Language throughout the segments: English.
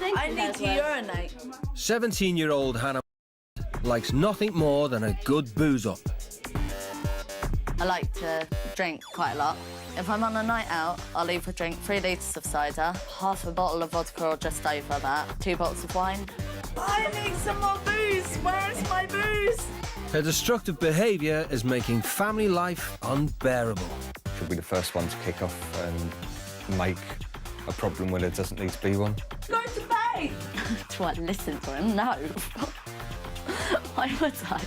think I need to urinate. 17-year-old Hannah likes nothing more than a good booze up. I like to drink quite a lot. If I'm on a night out, I'll either drink 3 litres of cider, half a bottle of vodka or just over that, 2 bottles of wine. I need some more booze. Where's my booze? Her destructive behaviour is making family life unbearable. She'll be the first one to kick off and make a problem when there doesn't need to be one. Go to bed! Do I listen to him? No. Why would I?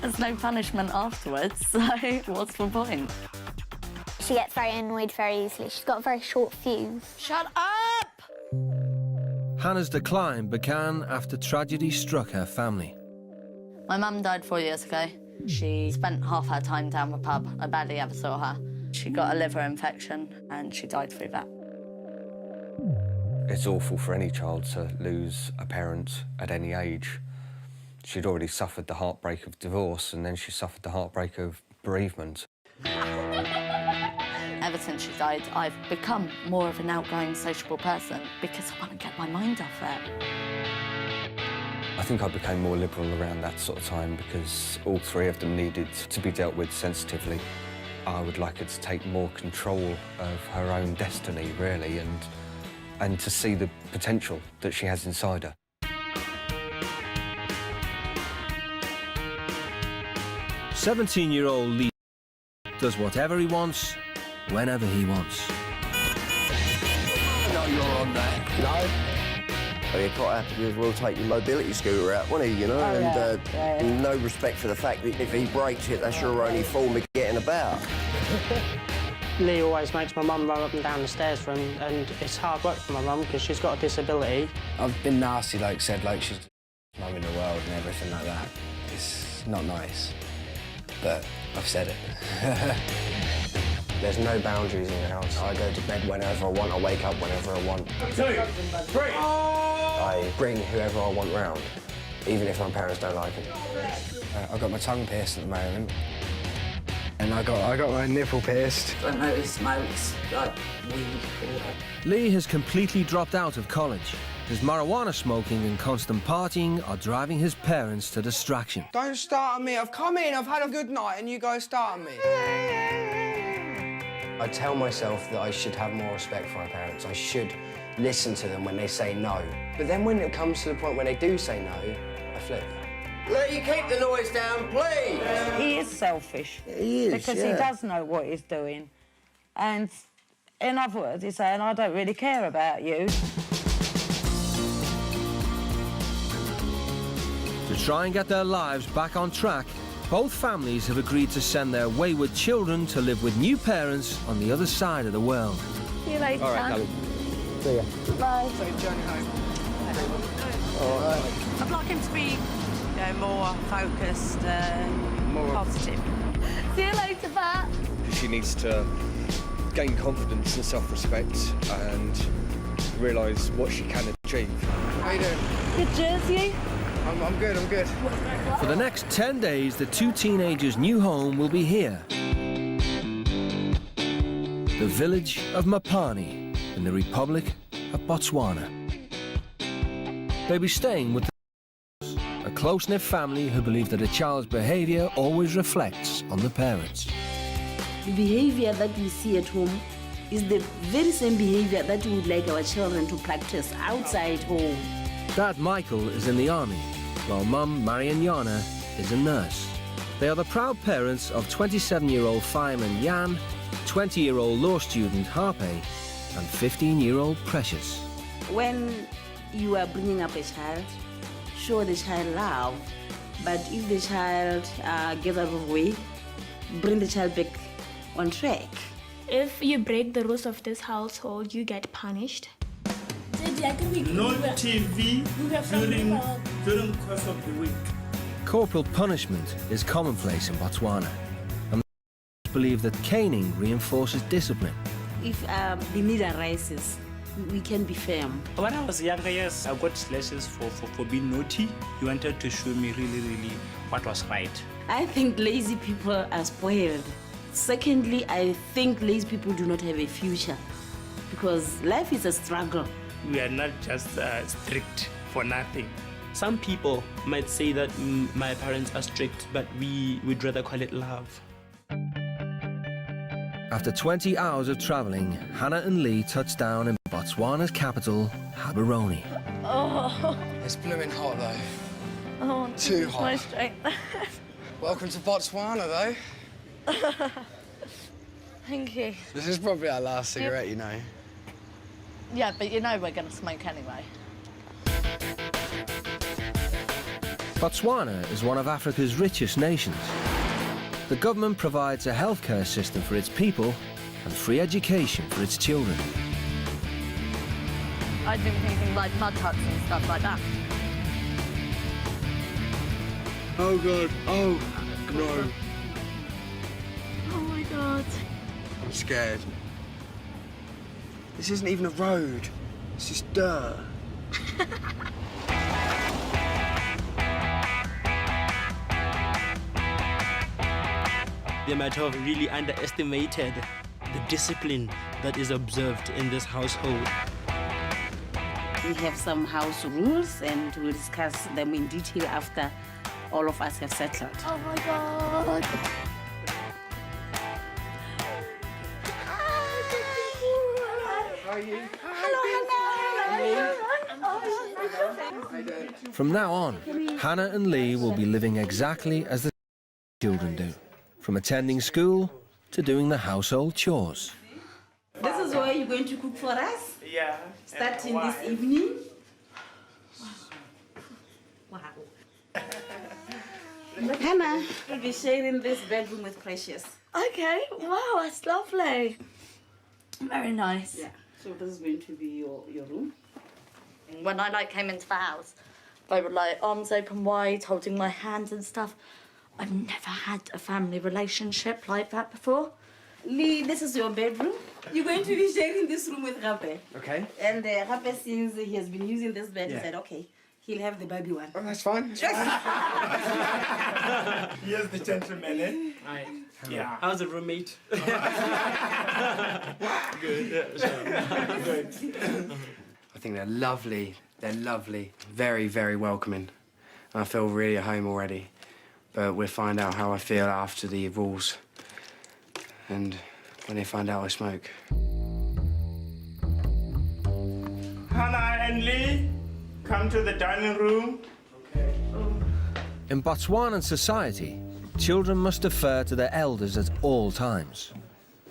There's no punishment afterwards, so what's the point? She gets very annoyed very easily. She's got a very short fuse. Shut up! Hannah's decline began after tragedy struck her family. My mum died 4 years ago. She spent half her time down the pub. I barely ever saw her. She got a liver infection and she died through that. It's awful for any child to lose a parent at any age. She'd already suffered the heartbreak of divorce and then she suffered the heartbreak of bereavement. Ever since she died, I've become more of an outgoing, sociable person because I want to get my mind off it. I think I became more liberal around that sort of time because all 3 of them needed to be dealt with sensitively. I would like her to take more control of her own destiny, really, and to see the potential that she has inside her. "17-year-old Leigh does whatever he wants, whenever he wants." No, you're on that. No? Oh, you're quite happy because we'll take your mobility scooter out, won't he, you know? And no respect for the fact that if he breaks it, that's your only form of getting about. Leigh always makes my mum run up and down the stairs for him, and it's hard work for my mum because she's got a disability. I've been nasty, like said, like she's the mum in the world and everything like that. It's not nice, but I've said it. There's no boundaries in the house. I go to bed whenever I want, I wake up whenever I want. 2, 3. I bring whoever I want round, even if my parents don't like it. I've got my tongue pierced at the moment. And I got my nipple pierced. I know he smokes, like weed. Leigh has completely dropped out of college. His marijuana smoking and constant partying are driving his parents to distraction. Don't start on me. I've come in, I've had a good night, and you guys start on me. I tell myself that I should have more respect for my parents. I should listen to them when they say no. But then when it comes to the point when they do say no, I flip. Let you keep the noise down, please. He is selfish. He is, because he does know what he's doing. And in other words, he's saying, I don't really care about you. To try and get their lives back on track, both families have agreed to send their wayward children to live with new parents on the other side of the world. See you later. All right, darling. See ya. Bye. Safe journey home. All right. I'd like him to be more focused, more positive. See you later, Pat. She needs to gain confidence and self-respect and realise what she can achieve. How you doing? Good jersey. I'm good, I'm good. For the next 10 days, the 2 teenagers' new home will be here. The village of Mapani in the Republic of Botswana. They'll be staying with a close-knit family who believe that a child's behaviour always reflects on the parents. The behavior that we see at home is the very same behavior that we would like our children to practice outside home. Dad Michael is in the army, while Mum Mariana is a nurse. They are the proud parents of 27-year-old fireman Jan, 20-year-old law student Harpe, and 15-year-old Precious. When you are bringing up a child, show the child love, but if the child gets out of the way, bring the child back on track. If you break the rules of this household, you get punished. No TV during course of the week. Corporal punishment is commonplace in Botswana, and believe that caning reinforces discipline. If the need arises, we can be firm. When I was younger, yes, I got slashes for being naughty. He wanted to show me really what was right. I think lazy people are spoiled. Secondly, I think lazy people do not have a future because life is a struggle. we are not just strict for nothing. Some people might say that my parents are strict, but we'd rather call it love. After 20 hours of travelling, Hannah and Leigh touched down in Botswana's capital, Gaborone. Oh, It's blooming hot, though. oh, Too hot. my strength. Welcome to Botswana, though. Thank you. This is probably our last cigarette, you know. Yeah, but you know we're going to smoke anyway. Botswana is one of Africa's richest nations. The government provides a healthcare system for its people and free education for its children. I've been thinking like mud huts and stuff like that. Oh, God. Oh, no. Oh, my God. I'm scared. This isn't even a road. It's just dirt. They might have really underestimated the discipline that is observed in this household. We have some house rules and we'll discuss them in detail after all of us have settled. Oh, my God. How are you? From now on, Hannah and Leigh will be living exactly as the children do, from attending school to doing the household chores. This is where you're going to cook for us? Yeah. Starting this evening? Wow. Hannah, you'll be sharing this bedroom with Precious. Okay, wow, that's lovely. Very nice. Yeah, so this is going to be your room. When I came into the house, they were arms open wide, holding my hand and stuff. I've never had a family relationship like that before. Leigh, this is your bedroom. You're going to be sharing this room with Rape. Okay. And Rape, since he has been using this bed, he said, okay, he'll have the baby one. Oh, that's fine. Here's the gentleman, eh? Hi. Yeah. How's the roommate? Good. Yeah, sure. Good. I think they're lovely. They're lovely. Very, very welcoming. I feel really at home already. But we'll find out how I feel after the rules. And when they find out I smoke. Hannah and Leigh, come to the dining room. Okay. In Botswanan society, children must defer to their elders at all times.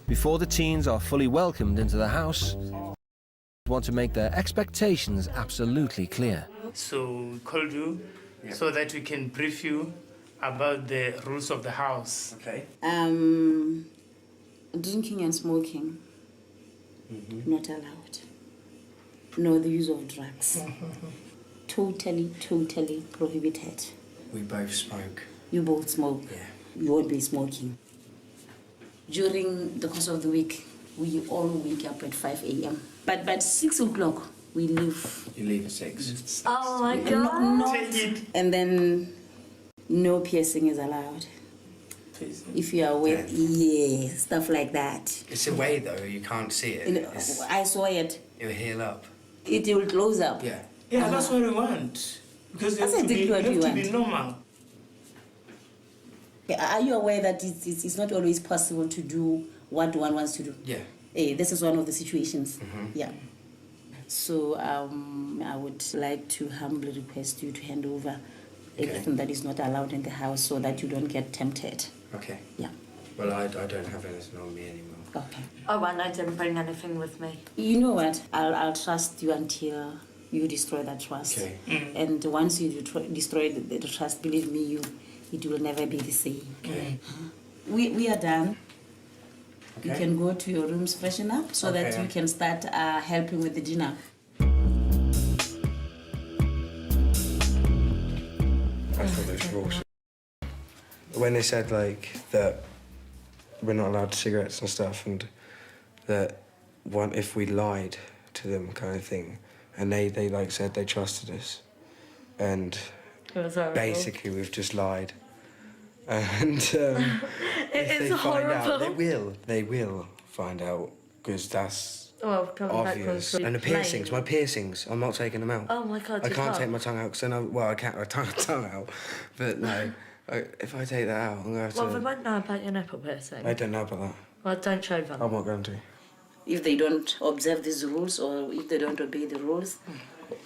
Before the teens are fully welcomed into the house, want to make their expectations absolutely clear. So we called you so that we can brief you about the rules of the house. Okay. Drinking and smoking, not allowed. No, the use of drugs. Totally, totally prohibited. We both smoke. You both smoke. Yeah. You won't be smoking. During the course of the week, we all wake up at 5 a.m. But 6 o'clock, we leave. You leave at 6. Oh, my God. And then no piercing is allowed. If you are awake, yeah, stuff like that. It's away though, you can't see it. I saw it. It'll heal up. It will close up. Yeah. Yeah, that's what we want. Because it That's has to be, exactly what we to want. be normal. Yeah, are you aware that it's not always possible to do what one wants to do? Yeah. This is one of the situations. Yeah. So I would like to humbly request you to hand over everything that is not allowed in the house so that you don't get tempted. Okay. Yeah. Well, I don't have anything on me anymore. Okay. Oh, and I didn't bring anything with me. You know what? I'll trust you until you destroy that trust. Okay. And once you destroy the trust, believe me, it will never be the same. Okay. We are done. Okay. You can go to your rooms, freshen up, so that you can start helping with the dinner. I thought those rules. When they said that we're not allowed cigarettes and stuff, and that if we lied to them, kind of thing, and they said they trusted us, and basically we've just lied, and if they find out, they will find out, because that's Well, coming back from obvious. And the piercings, my piercings, I'm not taking them out. Oh my God, I you can't take my tongue out because then I can't tongue out, but no, if I take that out, I'm going to have to... Well, they won't know about your nipple piercing. I don't know about that. Well, don't show them. I'm not going to. If they don't observe these rules or if they don't obey the rules,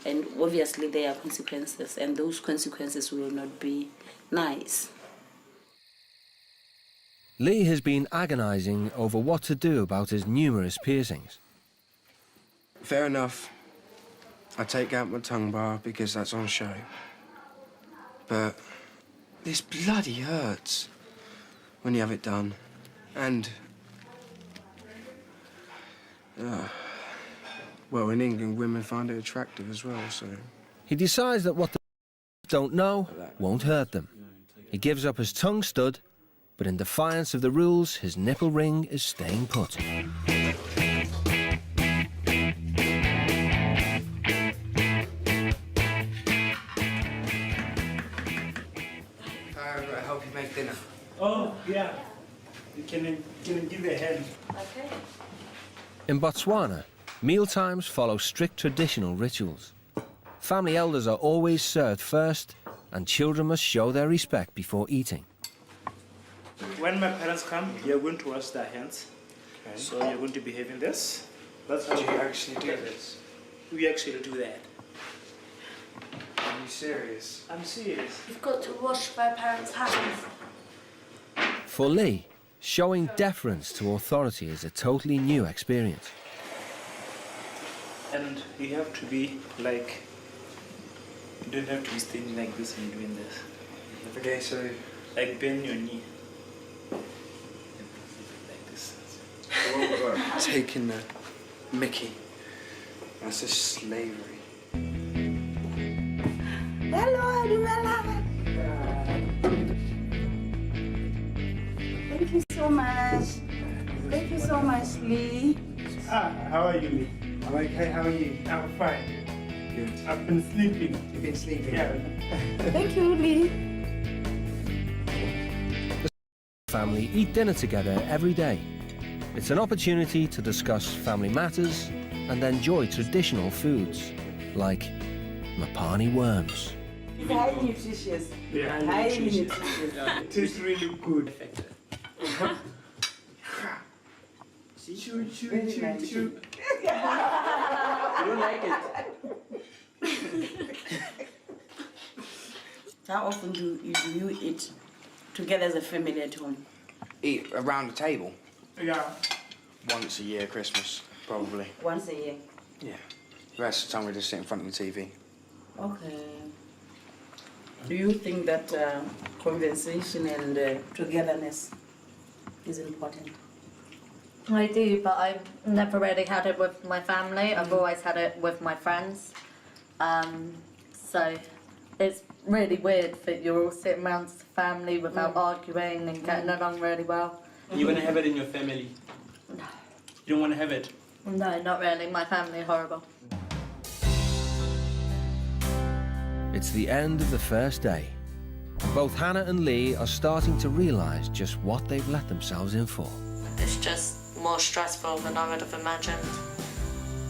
and obviously there are consequences, and those consequences will not be nice. Leigh has been agonising over what to do about his numerous piercings. Fair enough. I take out my tongue bar because that's on show. But this bloody hurts when you have it done. And... well, in England, women find it attractive as well, so... He decides that what the don't know won't hurt them. He gives up his tongue stud, but in defiance of the rules, his nipple ring is staying put. I help you make dinner. Oh, yeah. You can give a hand. Okay. In Botswana, mealtimes follow strict traditional rituals. Family elders are always served first, and children must show their respect before eating. When my parents come, you're going to wash their hands. Okay. So you're going to be having this. That's how you actually do this? We actually do that. Are you serious? I'm serious. You've got to wash my parents' hands. For Leigh, showing deference to authority is a totally new experience. And you have to be like, you don't have to be standing like this and doing this. Okay, so... like bend your knee. Like this. Taking the mickey. That's just slavery. Hello, Lumela. Thank you so much. Thank you so much, Leigh. How are you, Leigh? I'm okay, how are you? I'm fine. Good. I've been sleeping. You've been sleeping? Yeah. Thank you, Leigh. The family eat dinner together every day. It's an opportunity to discuss family matters and enjoy traditional foods, like mapani worms. It's highly nutritious. Yeah, Highly nutritious. Yeah, it tastes really good. Chew, chew, Very chew, nice. chew. You don't like it? How often do you eat together as a family at home? Eat around the table? Yeah. Once a year, Christmas, probably. Once a year? Yeah. The rest of the time we just sit in front of the TV. Okay. Do you think that conversation and togetherness is important? I do, but I've never really had it with my family. I've always had it with my friends. So it's really weird that you're all sitting around as a family without arguing and getting along really well. You want to have it in your family? No. You don't want to have it? No, not really. My family are horrible. It's the end of the first day. Both Hannah and Leigh are starting to realise just what they've let themselves in for. It's just more stressful than I would have imagined.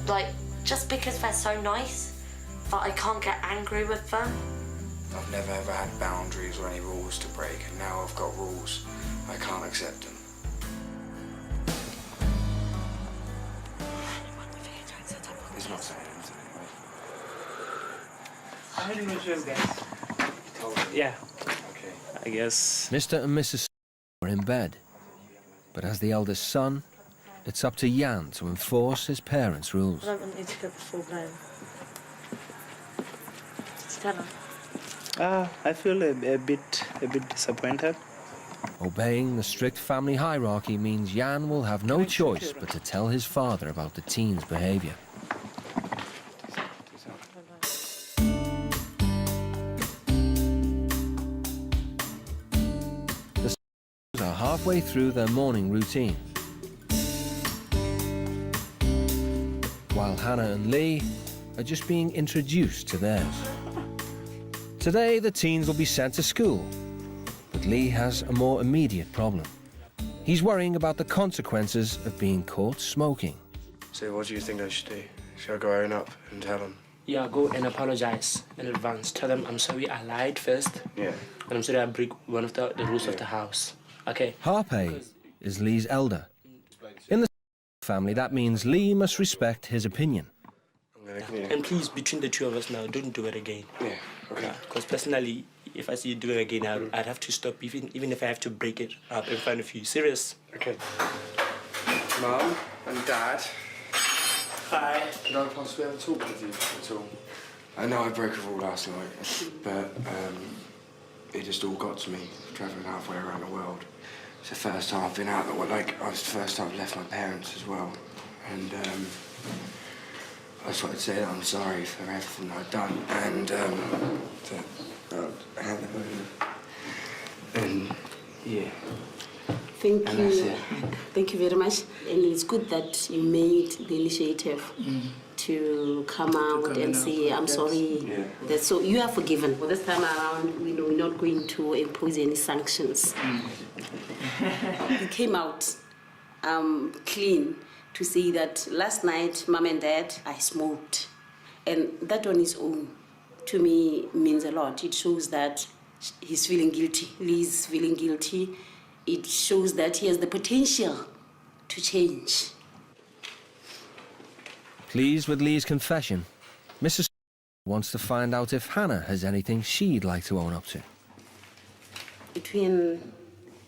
Like, just because they're so nice, but I can't get angry with them. I've never ever had boundaries or any rules to break, and now I've got rules. I can't accept them. He's not saying anything anyway. I had no choice, guys. Told him. Yeah. Okay. I guess. Mr. and Mrs. are in bed, but as the eldest son, it's up to Jan to enforce his parents' rules. I don't want you to go full blown. Just tell him. I feel a bit disappointed. Obeying the strict family hierarchy means Jan will have no choice but to tell his father about the teen's behaviour. The sons are halfway through their morning routine, while Hannah and Leigh are just being introduced to theirs. Today, the teens will be sent to school, but Leigh has a more immediate problem. He's worrying about the consequences of being caught smoking. So what do you think I should do? Should I go own up and tell them? Yeah, go and apologize in advance. Tell them I'm sorry I lied first. Yeah. And I'm sorry I break one of the rules of the house. Okay? Harpe is Leigh's elder. In the family, that means Leigh must respect his opinion. And please, between the two of us now, don't do it again. Yeah, okay. Because personally, if I see you do it again, I'd have to stop, even if I have to break it up in front of you. Serious. Okay. Mum and Dad. Hi. Could I possibly have a talk with you at all? I know I broke a rule last night, but it just all got to me, travelling halfway around the world. It's the first time I've been out, it's the first time I've left my parents as well. And I just wanted to say that I'm sorry for everything I've done, and I'll hand them over. And yeah. Thank And you. that's it. Thank you very much. And it's good that you made the initiative to come out and say, I'm sorry. Yeah. That, so you are forgiven. For this time around, we're not going to impose any sanctions. You came out clean to say that last night, Mom and Dad, I smoked. And that on its own, to me, means a lot. It shows that he's feeling guilty. Leigh's feeling guilty. It shows that he has the potential to change. Pleased with Leigh's confession, Mrs. wants to find out if Hannah has anything she'd like to own up to. Between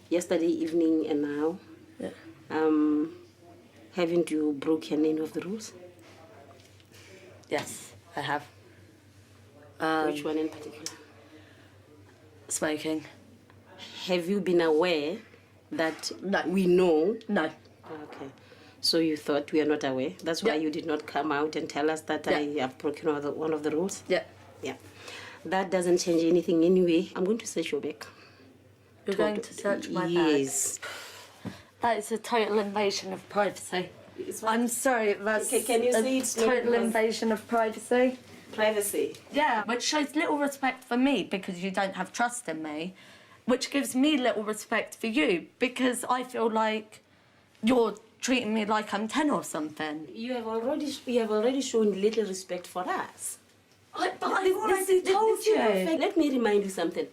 yesterday evening and now, haven't you broken any of the rules? Yes, I have. Which one in particular? Smoking. Have you been aware that we know? No. Okay. So you thought we are not aware? That's why you did not come out and tell us that I have broken one of the rules? Yeah. Yeah. That doesn't change anything anyway. I'm going to search your bag. You're going to search my bag? Yes. That is a total invasion of privacy. I'm sorry, that's Can you say it's not total because- invasion of privacy. Privacy? Yeah, which shows little respect for me because you don't have trust in me, which gives me little respect for you because I feel like you're treating me like I'm 10 or something. You have already shown little respect for us. But I've already told you. Let me remind you something.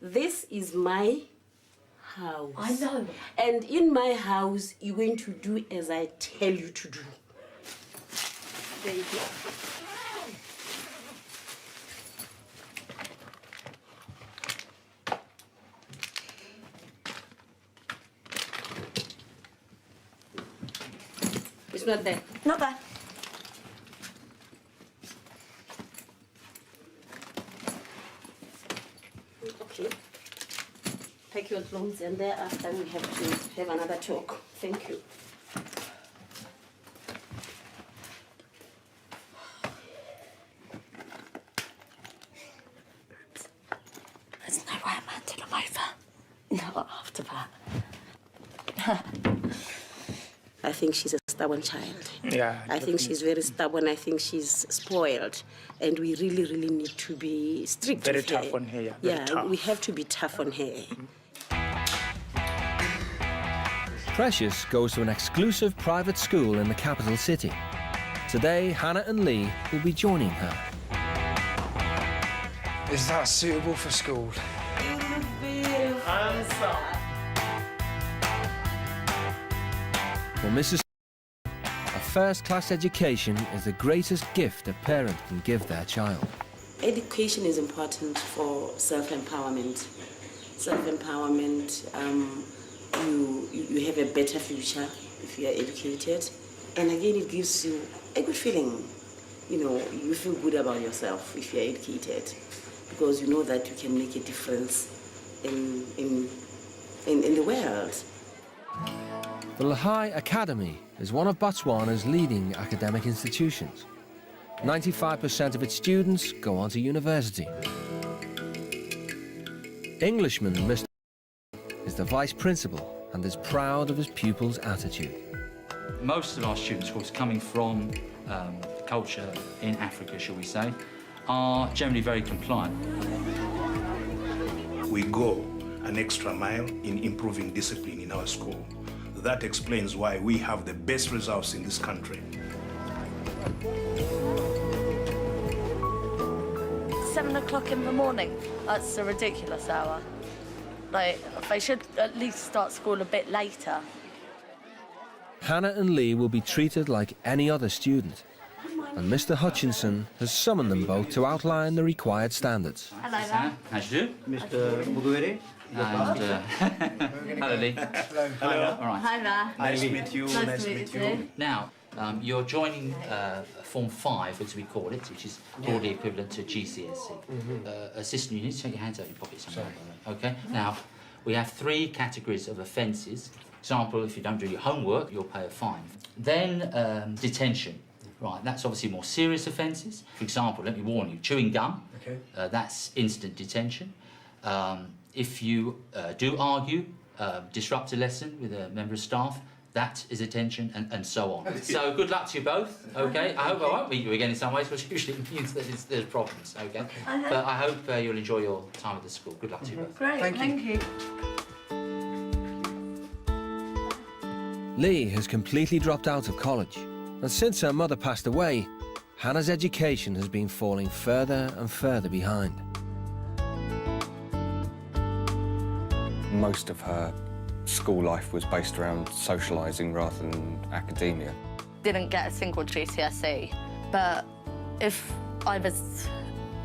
This is my house. I know. And in my house, you're going to do as I tell you to do. There you go. It's not there. Not there. Okay. Pack your clothes and thereafter we have to have another talk. Thank you. There's no way I'm handing them over. Not after that. I think she's a stubborn child. Yeah. I think she's very stubborn. I think she's spoiled. And we really, really need to be strict Very with her. tough on her, yeah. Very tough. We have to be tough on her. Precious goes to an exclusive private school in the capital city. Today, Hannah and Leigh will be joining her. Is that suitable for school? For Mrs. a first-class education is the greatest gift a parent can give their child. Education is important for self-empowerment. Self-empowerment, you have a better future if you are educated. And again, it gives you a good feeling. You know, you feel good about yourself if you are educated because you know that you can make a difference in the world. The Leigh Academy is one of Botswana's leading academic institutions. 95% of its students go on to university. Englishman Mr. is the vice principal and is proud of his pupils' attitude. Most of our students, of course, coming from culture in Africa, shall we say, are generally very compliant. We go an extra mile in improving discipline in our school. That explains why we have the best results in this country. happen. 7 o'clock in the morning. That's a ridiculous hour. Like, they should at least start school a bit later. Hannah and Leigh will be treated like any other student, and Mr. Hutchinson has summoned them both to outline the required standards. Hello there. How do you do? Mr. Muguere. Hello, Leigh. Hello. All right. Hi there. Nice to meet you. Nice to meet you. Now, you're joining Form 5, as we call it, which is broadly equivalent to GCSE. Assistant, you need to take your hands out of your pockets. Okay? Now, we have 3 categories of offences. Example, if you don't do your homework, you'll pay a fine. Then, detention. Right, that's obviously more serious offences. For example, let me warn you, chewing gum, that's instant detention. If you do argue, disrupt a lesson with a member of staff, that is detention, and so on. So good luck to you both, okay? I hope I won't meet you again in some ways, which usually means that there's problems, okay? But I hope you'll enjoy your time at the school. Good luck to you both. Great, thank you. Leigh has completely dropped out of college, and since her mother passed away, Hannah's education has been falling further and further behind. Most of her school life was based around socialising rather than academia. Didn't get a single GCSE, but if I was...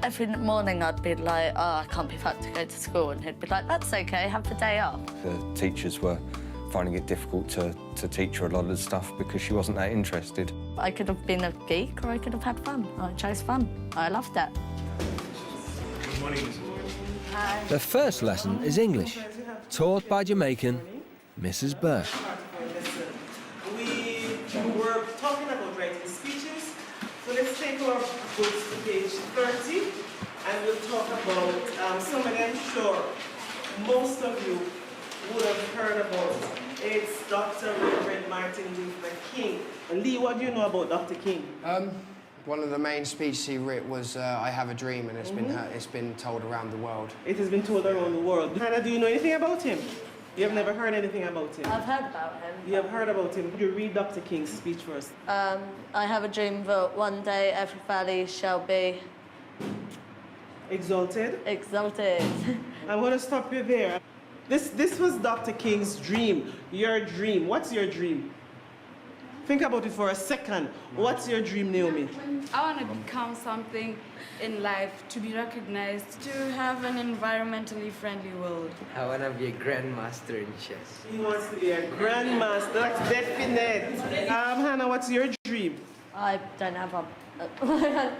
Every morning I'd be like, oh, I can't be fucked to go to school, and he'd be like, that's okay, have the day off. The teachers were finding it difficult to teach her a lot of the stuff because she wasn't that interested. I could have been a geek or I could have had fun. I chose fun. I loved it. Good morning. The first lesson is English, taught by Jamaican Mrs. Burke. We were talking about writing speeches, so let's take our books to page 30 and we'll talk about something I'm sure most of you would have heard about. It's Dr. Reverend Martin Luther King. And Leigh, what do you know about Dr. King? One of the main speeches he wrote was I Have a Dream, and it's been told around the world. It has been told around the world. Hannah, do you know anything about him? You have never heard anything about him? I've heard about him. You have heard about him. You read Dr. King's speech first. I have a dream that one day every valley shall be... Exalted? Exalted. I'm going to stop you there. This was Dr. King's dream. Your dream. What's your dream? Think about it for a second. What's your dream, Naomi? I want to become something in life, to be recognized, to have an environmentally friendly world. I want to be a grandmaster in chess. He wants to be a grandmaster. That's definite. Hannah, what's your dream? I don't have one.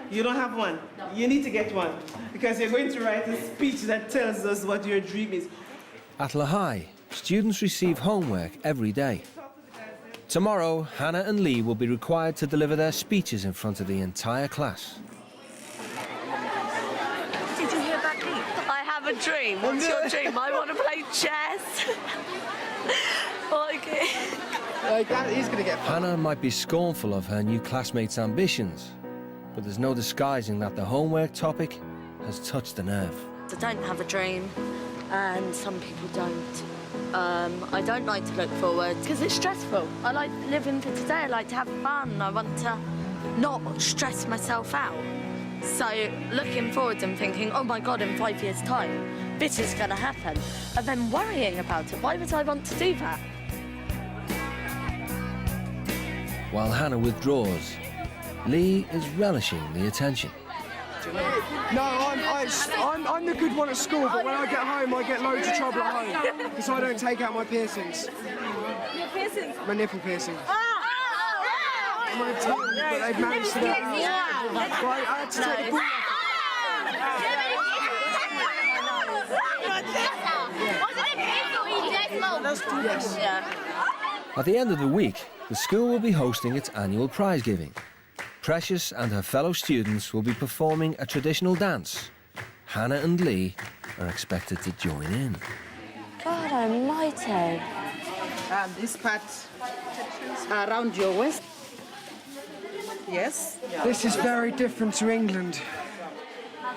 You don't have one? No. You need to get one, because you're going to write a speech that tells us what your dream is. At Leigh, students receive homework every day. Tomorrow, Hannah and Leigh will be required to deliver their speeches in front of the entire class. Did you hear that, Leigh? I have a dream. What's your dream? I want to play chess. He's going to get fun. Hannah might be scornful of her new classmates' ambitions, but there's no disguising that the homework topic has touched a nerve. I don't have a dream, and some people don't. I don't like to look forward because it's stressful. I like living for today. I like to have fun. I want to not stress myself out. So looking forward and thinking, oh my God, in 5 years' time, this is going to happen. And then worrying about it. Why would I want to do that? While Hannah withdraws, Leigh is relishing the attention. No, I'm the good one at school, but when I get home, I get loads of trouble at home because I don't take out my piercings. Your piercings? My nipple piercing. My tongue, but they've managed to get out. Right, I had to take the ball off. Yes. At the end of the week, the school will be hosting its annual prize giving. Precious and her fellow students will be performing a traditional dance. Hannah and Leigh are expected to join in. God almighty. This part around your waist. Yes? This is very different to England. How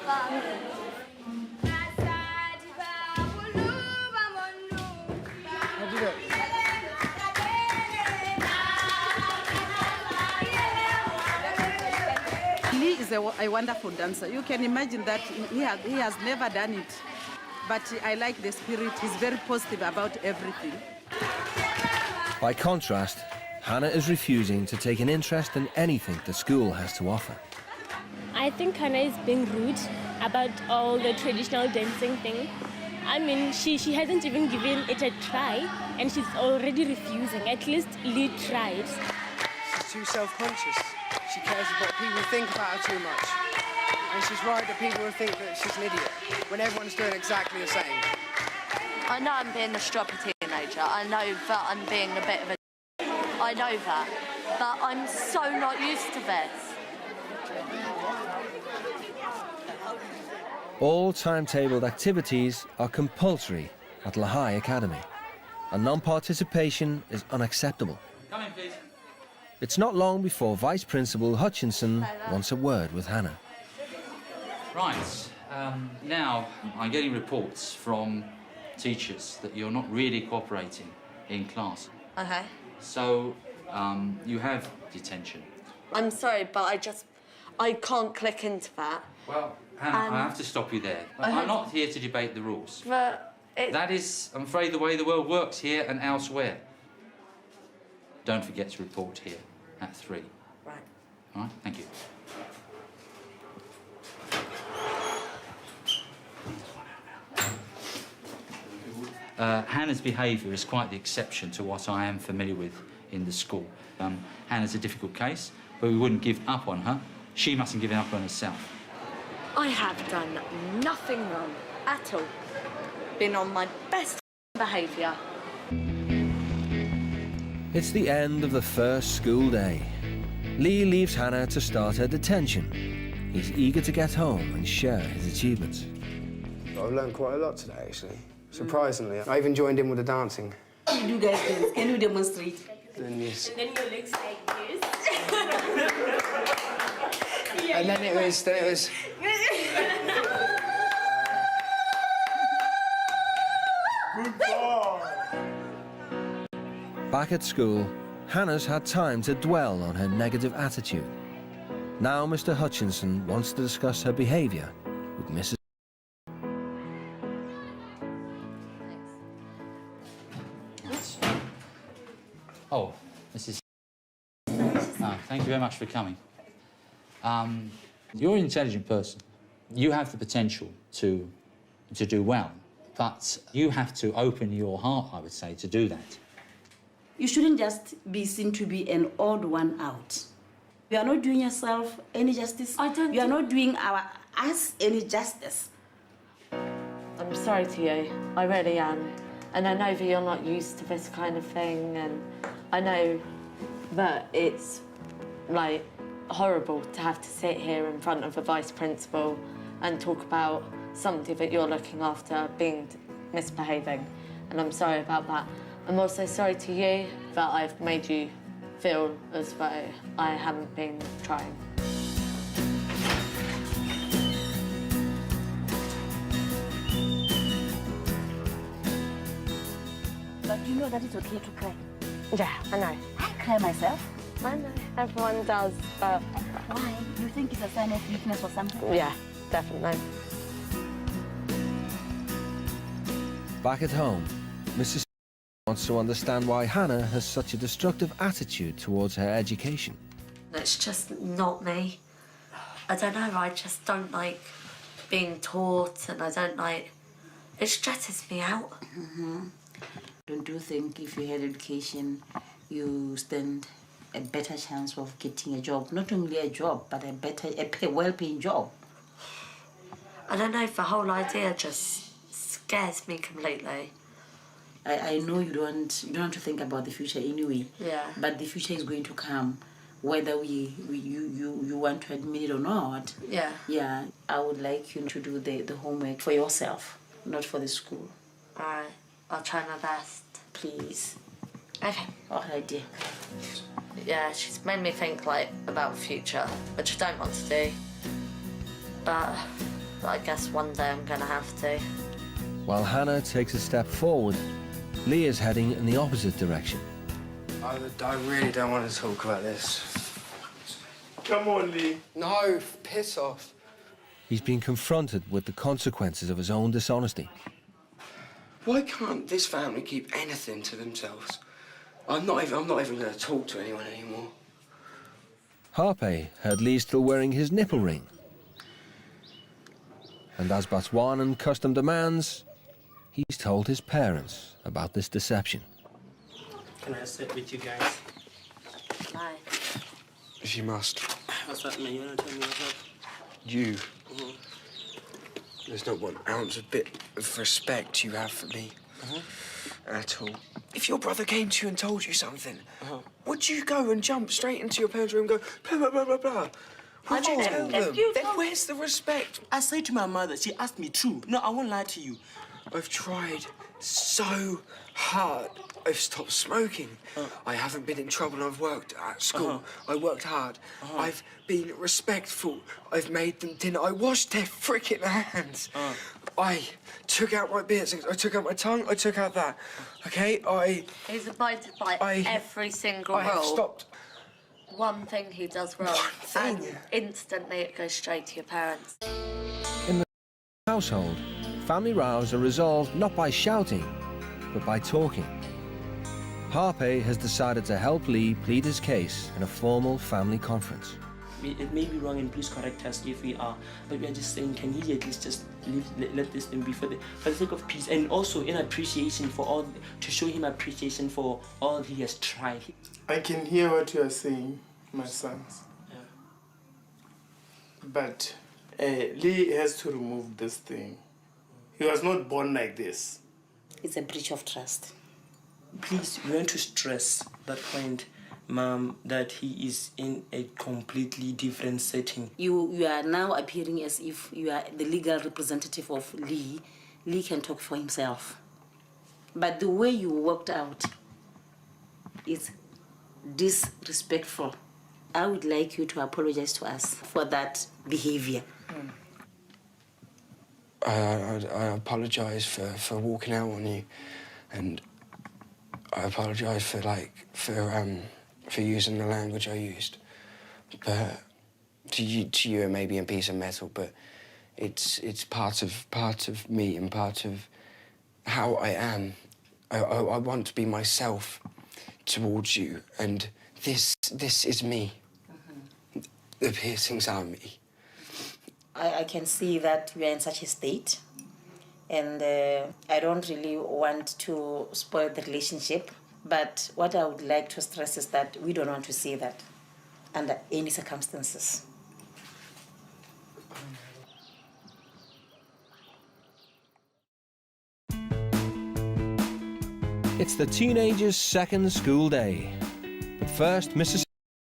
do you do it? a wonderful dancer. You can imagine that he has never done it. But I like the spirit. He's very positive about everything. By contrast, Hannah is refusing to take an interest in anything the school has to offer. I think Hannah is being rude about all the traditional dancing thing. I mean, she hasn't even given it a try, and she's already refusing. At least Leigh tried. She's too self-conscious. She cares about people think about her too much. And she's worried that people will think that she's an idiot, when everyone's doing exactly the same. I know I'm being a stroppy teenager. I know that I'm being a bit of a... I know that. But I'm so not used to this. All timetabled activities are compulsory at Leigh Academy, and non-participation is unacceptable. Come in, please. It's not long before Vice Principal Hutchinson wants a word with Hannah. Right, now I'm getting reports from teachers that you're not really cooperating in class. Okay. So, you have detention. I'm sorry, but I can't click into that. Well, Hannah, I have to stop you there. I'm not here to debate the rules. But that is, I'm afraid, the way the world works here and elsewhere. Don't forget to report here at 3. Right. All right, thank you. Hannah's behaviour is quite the exception to what I am familiar with in the school. Hannah's a difficult case, but we wouldn't give up on her. She mustn't give up on herself. I have done nothing wrong at all. Been on my best behaviour. It's the end of the first school day. Leigh leaves Hannah to start her detention. He's eager to get home and share his achievements. I've learned quite a lot today, actually. Surprisingly. I even joined in with the dancing. You guys dance. Can you demonstrate? Then yes. And then your legs like this. And then it was... Good boy. Back at school, Hannah's had time to dwell on her negative attitude. Now Mr. Hutchinson wants to discuss her behaviour with Mrs. Oh, Mrs. Thank you very much for coming. You're an intelligent person. You have the potential to do well, but you have to open your heart, I would say, to do that. You shouldn't just be seen to be an odd one out. You are not doing yourself any justice. You are not doing us any justice. I'm sorry to you. I really am. And I know that you're not used to this kind of thing, and I know that it's, like, horrible to have to sit here in front of a vice principal and talk about somebody that you're looking after misbehaving, and I'm sorry about that. I'm also sorry to you that I've made you feel as though I haven't been trying. But you know that it's okay to cry. Yeah, I know. I cry myself. I know, everyone does, but... Why? You think it's a sign of weakness or something? Yeah, definitely. Back at home, Mrs. wants to understand why Hannah has such a destructive attitude towards her education. It's just not me. I don't know, I just don't like being taught, and I don't like... It stresses me out. Don't you think if you had education, you stand a better chance of getting a job? Not only a job, but a well-paying job. I don't know if the whole idea just scares me completely. I know you don't want to think about the future anyway. Yeah. But the future is going to come, whether you want to admit it or not. Yeah. Yeah. I would like you to do the homework for yourself, not for the school. All right. I'll try my best. Please. Okay. All right, dear. Yeah, she's made me think, like, about the future, which I don't want to do. But I guess one day I'm gonna have to. While Hannah takes a step forward, Leigh is heading in the opposite direction. I really don't want to talk about this. Come on, Leigh. No, piss off. He's been confronted with the consequences of his own dishonesty. Why can't this family keep anything to themselves? I'm not even going to talk to anyone anymore. Harpe heard Leigh still wearing his nipple ring. And as Botswanan custom demands, he's told his parents about this deception. Can I sit with you guys? Hi. If you must. What's that, man? You want to tell me what's up? You. There's not 1 ounce of bit of respect you have for me. At all. If your brother came to you and told you something, would you go and jump straight into your parents' room and go, blah, blah, blah, blah, blah? Would you tell them? Then where's the respect? I said to my mother, she asked me true. No, I won't lie to you. I've tried so hard. I've stopped smoking. I haven't been in trouble. I've worked at school. I worked hard. I've been respectful. I've made them dinner. I washed their frickin' hands. I took out my beards. I took out my tongue. I took out that. Okay, He's abided by every single rule. I have stopped. One thing he does wrong, and instantly it goes straight to your parents. In the household, family rows are resolved not by shouting, but by talking. Harpe has decided to help Leigh plead his case in a formal family conference. It may be wrong, and please correct us if we are, but we are just saying, can he at least just let this thing be for the sake of peace, and also in appreciation for all, to show him appreciation for all he has tried. I can hear what you are saying, my sons. Yeah. But Leigh has to remove this thing. He was not born like this. It's a breach of trust. Please, we want to stress that point, Mom, that he is in a completely different setting. You are now appearing as if you are the legal representative of Leigh. Leigh can talk for himself. But the way you walked out is disrespectful. I would like you to apologize to us for that behavior. I apologise for walking out on you, and I apologise for using the language I used. But to you it may be a piece of metal, but it's part of me and part of how I am. I want to be myself towards you, and this is me. The piercings are me. I can see that you are in such a state, and I don't really want to spoil the relationship, but what I would like to stress is that we don't want to see that under any circumstances. It's the teenagers' second school day. But first, Mrs.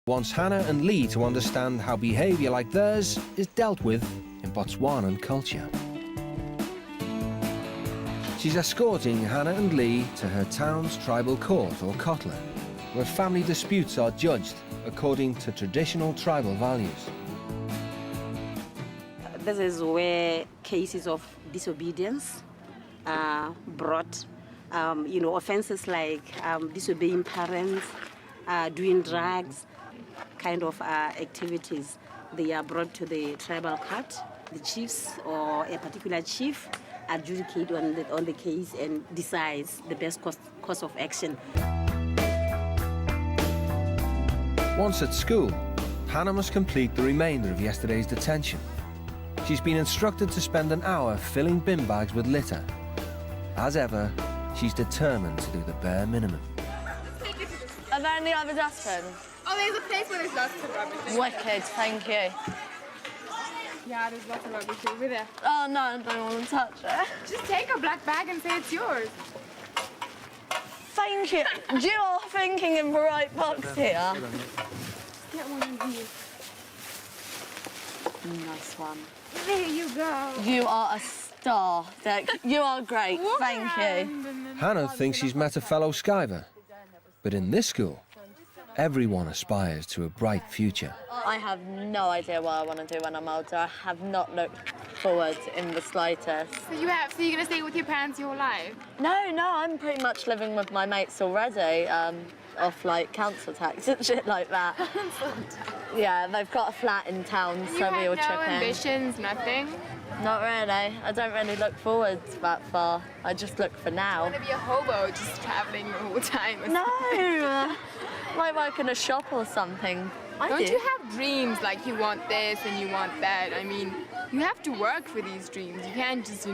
wants Hannah and Leigh to understand how behaviour like theirs is dealt with in Botswanan culture. She's escorting Hannah and Leigh to her town's tribal court, or kotla, where family disputes are judged according to traditional tribal values. This is where cases of disobedience are brought. Offences like disobeying parents, doing drugs, kind of activities. They are brought to the tribal court. The chiefs or a particular chief adjudicate on the case and decides the best course of action. Once at school, Hannah must complete the remainder of yesterday's detention. She's been instructed to spend an hour filling bin bags with litter. As ever, she's determined to do the bare minimum. Are there any other dustbins? Oh, there's a place where there's lots of rubbish. Wicked, thank you. Yeah, there's lots of rubbish over there. Oh, no, I don't want to touch it. Just take a black bag and say it's yours. Thank you. You are thinking in the right box here. Get one of these. Nice one. There you go. You are a star, Dick. You are great. Thank you. Hannah thinks she's met a fellow skiver. But in this school, everyone aspires to a bright future. I have no idea what I want to do when I'm older. I have not looked forward in the slightest. So you're going to stay with your parents your whole life? No, I'm pretty much living with my mates already, off like council tax and shit like that. Council tax. Yeah, they've got a flat in town, so we all chip in. No ambitions, nothing? Not really. I don't really look forward that far. I just look for now. You want to be a hobo, just traveling the whole time? Or No! Might work in a shop or something. Don't you have dreams like you want this and you want that? I mean, you have to work for these dreams. You can't just,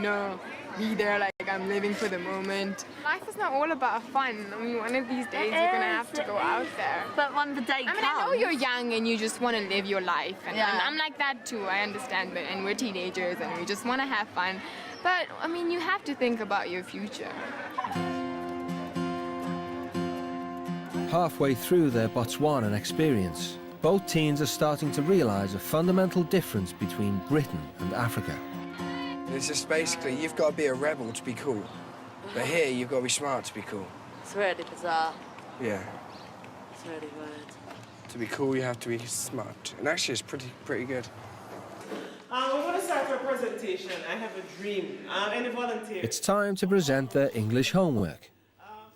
be there like I'm living for the moment. Life is not all about fun. I mean, one of these days you're gonna have to go out there. But when the day comes... I know you're young and you just want to live your life. And I'm like that too, I understand. But, and we're teenagers and we just want to have fun. But, I mean, you have to think about your future. Halfway through their Botswanan experience, both teens are starting to realise a fundamental difference between Britain and Africa. It's just basically, you've got to be a rebel to be cool. But here, you've got to be smart to be cool. It's really bizarre. Yeah. It's really weird. To be cool, you have to be smart. And actually, it's pretty good. We're going to start our presentation. I have a dream. Any volunteers? It's time to present their English homework.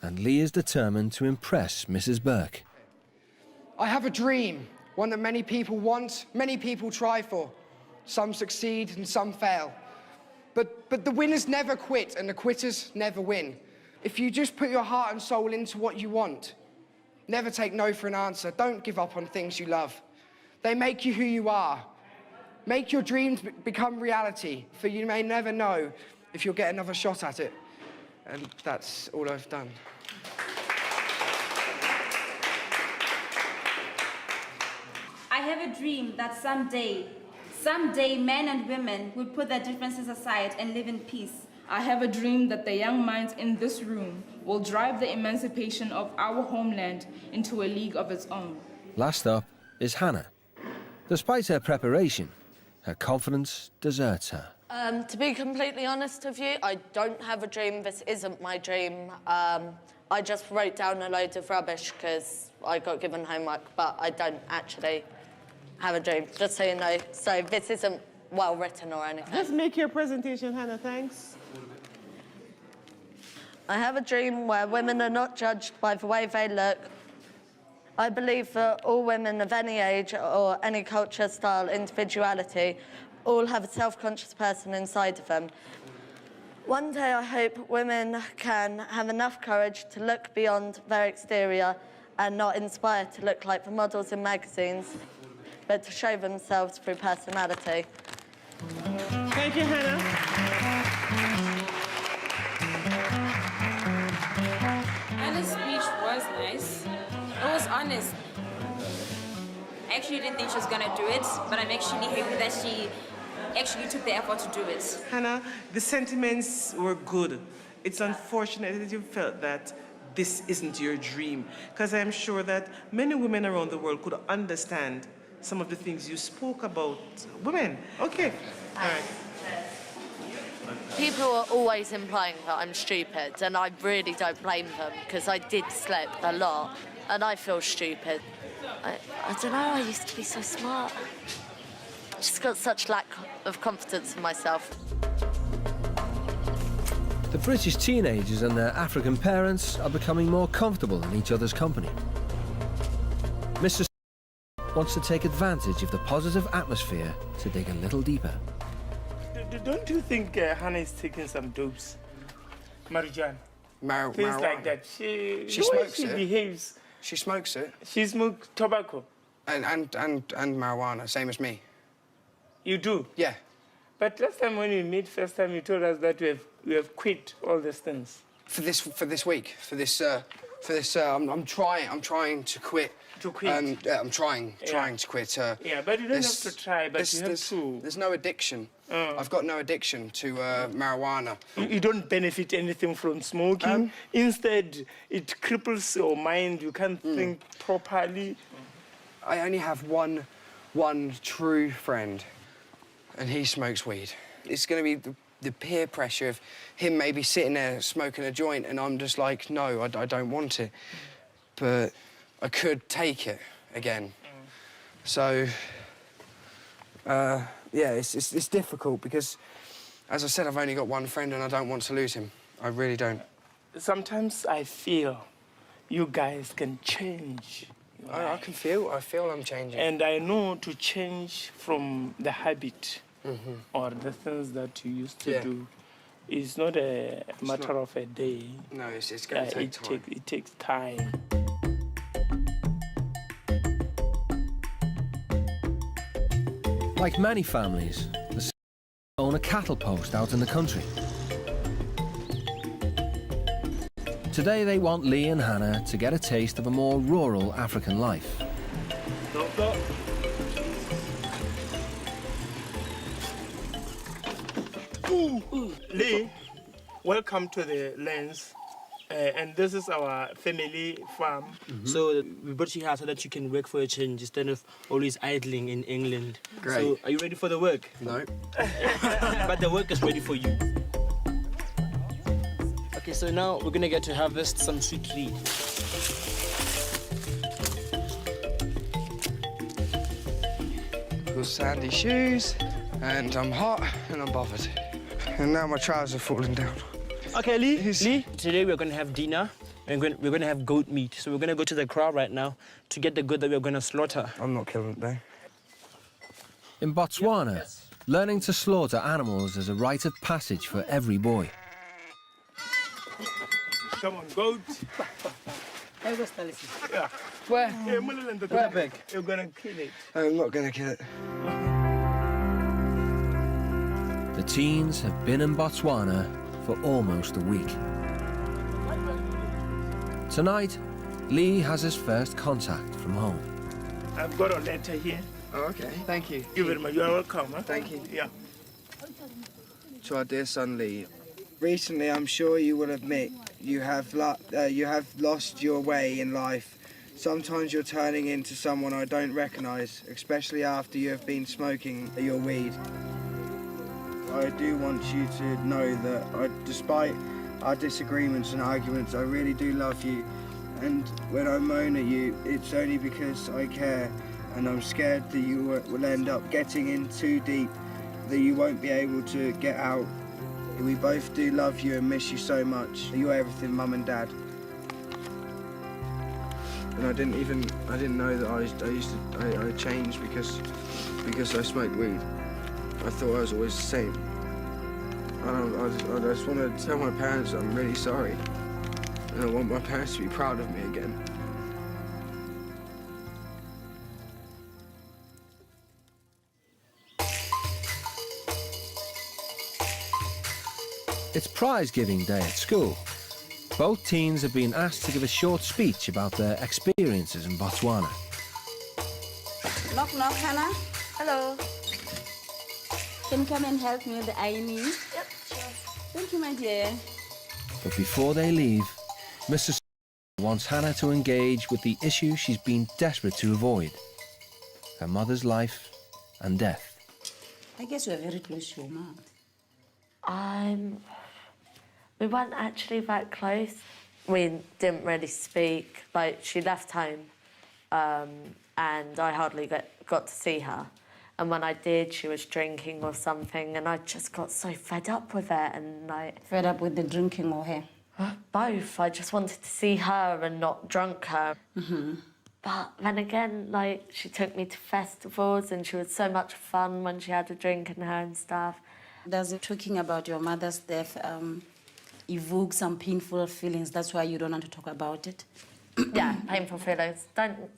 And Leigh is determined to impress Mrs. Burke. I have a dream, one that many people want, many people try for. Some succeed and some fail. But the winners never quit and the quitters never win. If you just put your heart and soul into what you want, never take no for an answer. Don't give up on things you love. They make you who you are. Make your dreams become reality, for you may never know if you'll get another shot at it. And that's all I've done. I have a dream that someday men and women will put their differences aside and live in peace. I have a dream that the young minds in this room will drive the emancipation of our homeland into a league of its own. Last up is Hannah. Despite her preparation, her confidence deserts her. To be completely honest with you, I don't have a dream. This isn't my dream. I just wrote down a load of rubbish because I got given homework, but I don't actually have a dream, just so you know. So this isn't well written or anything. Just make your presentation, Hannah, thanks. I have a dream where women are not judged by the way they look. I believe that all women of any age or any culture, style, individuality, all have a self-conscious person inside of them. One day I hope women can have enough courage to look beyond their exterior and not inspired to look like the models in magazines, but to show themselves through personality. Thank you, Hannah. Anna's speech was nice. It was honest. I actually didn't think she was gonna do it, but I'm actually happy that she actually took the effort to do it. Hannah, the sentiments were good. It's unfortunate that you felt that this isn't your dream, because I'm sure that many women around the world could understand some of the things you spoke about women. Okay. All right. People are always implying that I'm stupid, and I really don't blame them, because I did slip a lot, and I feel stupid. I don't know, I used to be so smart. Just got such lack of confidence in myself. The British teenagers and their African parents are becoming more comfortable in each other's company. Mr. wants to take advantage of the positive atmosphere to dig a little deeper. Don't you think Hannah is taking some dopes? Marijuana. Things Marijuana. like that. She smokes it. Behaves. She smokes it. She smokes tobacco. And marijuana, same as me. You do? Yeah. But last time when we met, first time you told us that we have quit all these things. For this week, I'm trying to quit. To quit? Yeah, I'm trying to quit. Yeah, but you don't have to try, but you have to. There's no addiction. I've got no addiction to marijuana. You don't benefit anything from smoking. Instead, it cripples your mind. You can't think properly. I only have one true friend, and he smokes weed. It's going to be the peer pressure of him maybe sitting there smoking a joint, and I'm just like, no, I don't want it. But I could take it again. So, yeah, it's difficult because, as I said, I've only got one friend and I don't want to lose him. I really don't. Sometimes I feel you guys can change I feel I'm changing. And I know to change from the habit or the things that you used to do. It's not a matter of a day. No, it's going to take time. It takes time. Like many families, the Selelo own a cattle post out in the country. Today they want Leigh and Hannah to get a taste of a more rural African life. Leigh, welcome to the lands. And this is our family farm. So we brought you here so that you can work for a change instead of always idling in England. Great. So are you ready for the work? No. But the work is ready for you. Okay, so now we're gonna get to harvest some sweet tea. Got sandy shoes, and I'm hot and I'm bothered. And now my trousers are falling down. Okay, Leigh, today we're gonna have dinner. We're gonna have goat meat. So we're gonna go to the kraal right now to get the goat that we're gonna slaughter. I'm not killing it though. In Botswana, learning to slaughter animals is a rite of passage for every boy. Come on, goat. Yeah. Where? Where back? You're gonna kill it. I'm not gonna kill it. The teens have been in Botswana for almost a week. Tonight, Leigh has his first contact from home. I've got a letter here. Oh, okay. Thank you. You very much. You are welcome. Huh? Thank you. Yeah. To our dear son Leigh. Recently, I'm sure you will admit you have lost your way in life. Sometimes you're turning into someone I don't recognise, especially after you have been smoking your weed. I do want you to know that despite our disagreements and arguments, I really do love you. And when I moan at you, it's only because I care, and I'm scared that you will end up getting in too deep, that you won't be able to get out. We both do love you and miss you so much. You're everything, Mum and Dad. And I didn't know that I changed because I smoked weed. I thought I was always the same. I just want to tell my parents I'm really sorry. And I want my parents to be proud of me again. It's prize-giving day at school. Both teens have been asked to give a short speech about their experiences in Botswana. Knock, knock, Hannah. Hello. Can you come and help me with the ironing? Yep, sure. Thank you, my dear. But before they leave, Mrs. wants Hannah to engage with the issue she's been desperate to avoid: her mother's life and death. I guess you are very close to your mom. We weren't actually that close. We didn't really speak. Like, she left home, and I hardly got to see her. And when I did, she was drinking or something, and I just got so fed up with it. And like, Fed up with the drinking or her? Both. I just wanted to see her and not drunk her. But then again, like, she took me to festivals, and she was so much fun when she had a drink in her and stuff. Does it talking about your mother's death evoke some painful feelings? That's why you don't want to talk about it? Yeah, painful feelings.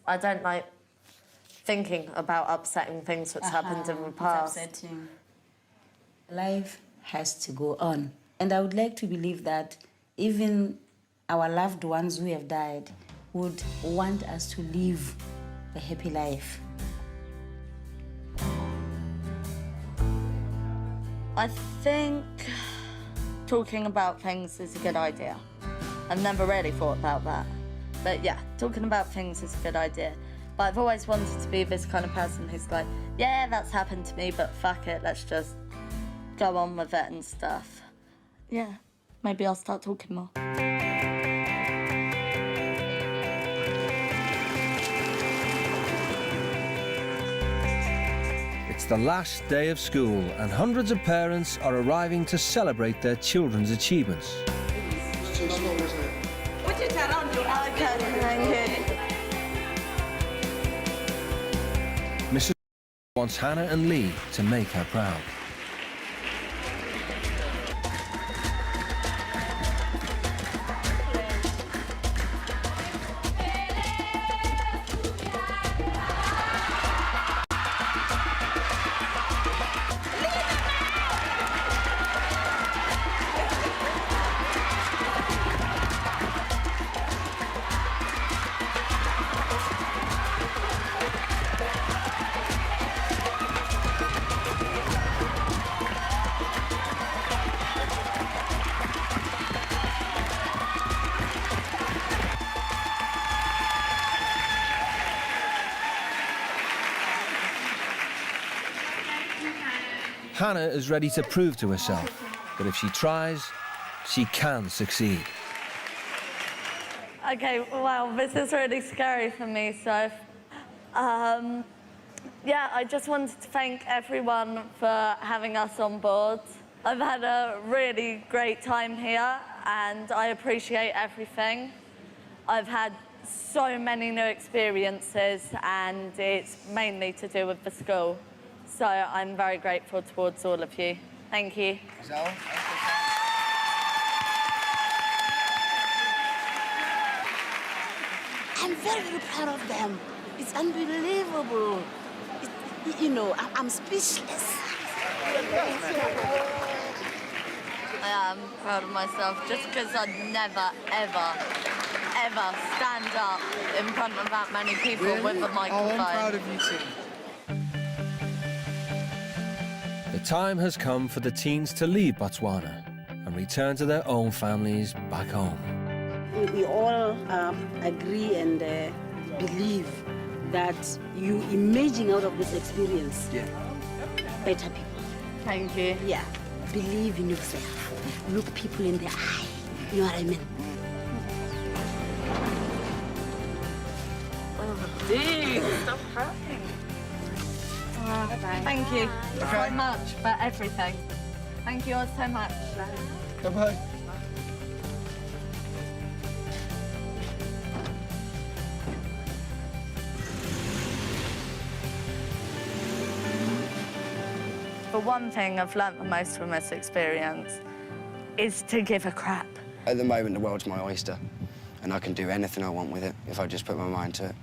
I don't like thinking about upsetting things that's happened in the past. It's upsetting. Life has to go on. And I would like to believe that even our loved ones who have died would want us to live a happy life. I think talking about things is a good idea. I've never really thought about that. But yeah, talking about things is a good idea. But I've always wanted to be this kind of person who's like, yeah, that's happened to me, but fuck it, let's just go on with it and stuff. Yeah, maybe I'll start talking more. It's the last day of school, and hundreds of parents are arriving to celebrate their children's achievements. Put it around your Okay, thank you. wants Hannah and Leigh to make her proud. Hannah is ready to prove to herself that if she tries, she can succeed. Okay, wow, this is really scary for me, so... yeah, I just wanted to thank everyone for having us on board. I've had a really great time here, and I appreciate everything. I've had so many new experiences, and it's mainly to do with the school. So I'm very grateful towards all of you. Thank you. I'm very, very proud of them. It's unbelievable. You know, I'm speechless. I am proud of myself just because I'd never, ever stand up in front of that many people with a microphone. Oh, I'm proud of you too. The time has come for the teens to leave Botswana and return to their own families back home. We all agree and believe that you emerging out of this experience, better people. Thank you. Yeah, believe in yourself. Look people in the eye. You know what I mean? Oh, dude, stop crying. Thank you so much for everything. Thank you all so much. Bye-bye. The one thing I've learnt the most from this experience is to give a crap. At the moment, the world's my oyster, and I can do anything I want with it if I just put my mind to it.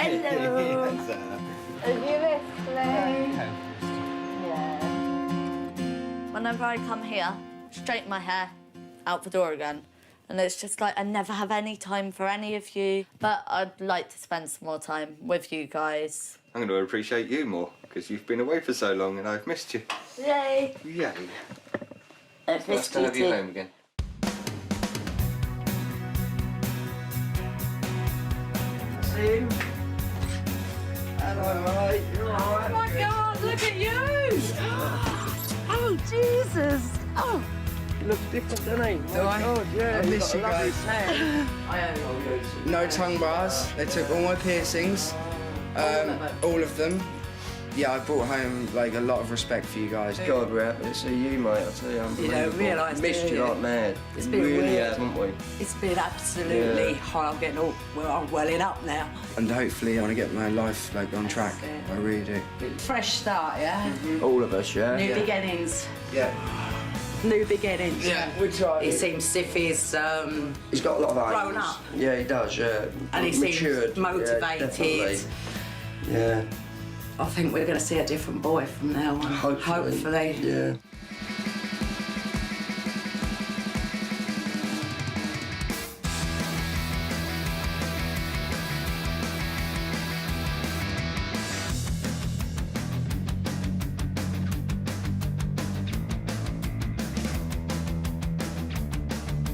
Hello. Are you listening? Yeah. Whenever I come here, straighten my hair, out the door again. And it's just like I never have any time for any of you. But I'd like to spend some more time with you guys. I'm going to appreciate you more, because you've been away for so long and I've missed you. Yay! Yay. I've Nice missed to you have you too. home again. See? Hello, mate. You're all right? Oh my God, look at you! Oh, Jesus! Oh. He looks different, doesn't he? Do I? God, yeah. I miss you guys. No tongue bars. They took all my piercings. All of them. Yeah, I brought home like a lot of respect for you guys. God, we're happy to see you, mate. I tell you, You don't realise, missed do you you? like mad. It's been really weird. haven't we? It's been absolutely hard. I'm getting all, well, I'm welling up now. And hopefully I want to get my life like on track. I really do. Fresh start, yeah? All of us, yeah? New beginnings. Yeah. New beginnings. Yeah, we try. He seems Stiffy's He's got a lot of age. grown up. Yeah, he does, yeah. And he matured. seems motivated. Yeah. I think we're going to see a different boy from now on. Hopefully. Yeah.